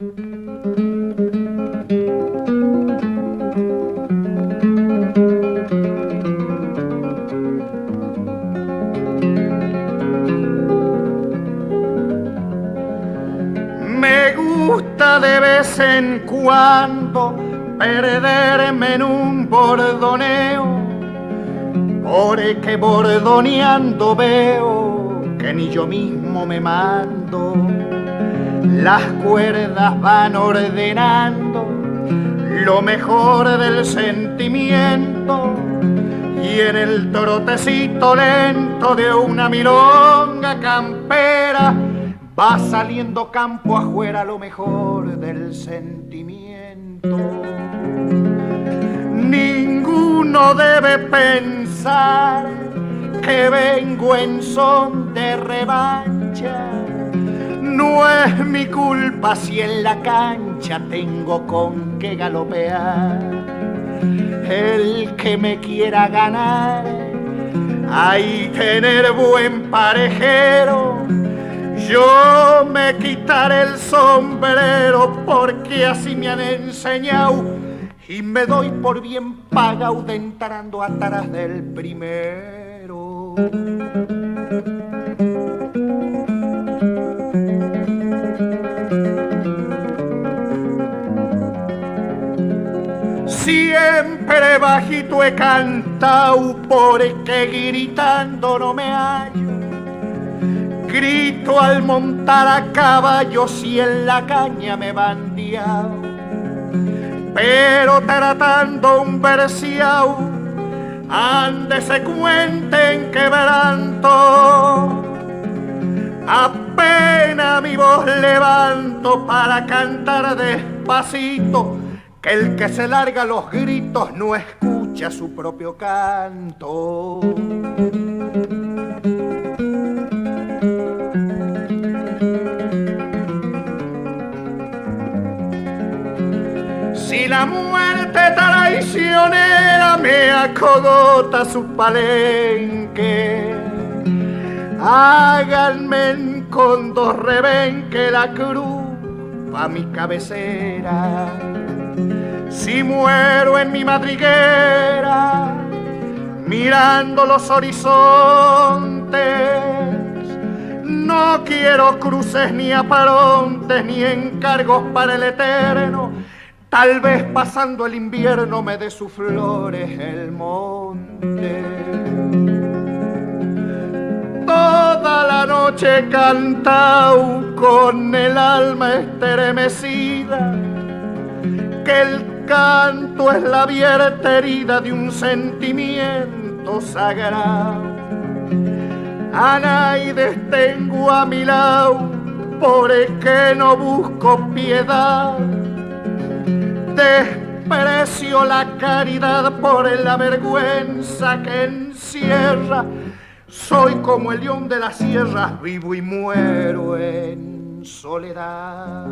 Me gusta de vez en cuando perderme en un bordoneo, porque bordoneando veo que ni yo mismo me mando. Las cuerdas van ordenando lo mejor del sentimiento, y en el trotecito lento de una milonga campera va saliendo campo afuera lo mejor del sentimiento. Ninguno debe pensar que vengo en son de revancha. No es mi culpa si en la cancha tengo con qué galopear. El que me quiera ganar, hay tener buen parejero. Yo me quitaré el sombrero porque así me han enseñado, y me doy por bien pagado de entrando atrás del primero. Siempre bajito he cantado porque gritando no me hallo. Grito al montar a caballo si en la caña me he bandeado, pero tratando un verseao, ande se cuenten quebranto. Apenas mi voz levanto para cantar despacito, que el que se larga los gritos no escucha su propio canto. Si la muerte traicionera me acogota su palenque, háganme con dos rebenques la cruz pa' mi cabecera. Si muero en mi madriguera, mirando los horizontes, no quiero cruces ni aparontes ni encargos para el eterno. Tal vez pasando el invierno me dé sus flores el monte. Toda la noche he cantado con el alma estremecida, que el canto es la abierta herida de un sentimiento sagrado. A nadie tengo a mi lado porque no busco piedad. Desprecio la caridad por la vergüenza que encierra. Soy como el león de las sierras, vivo y muero en soledad.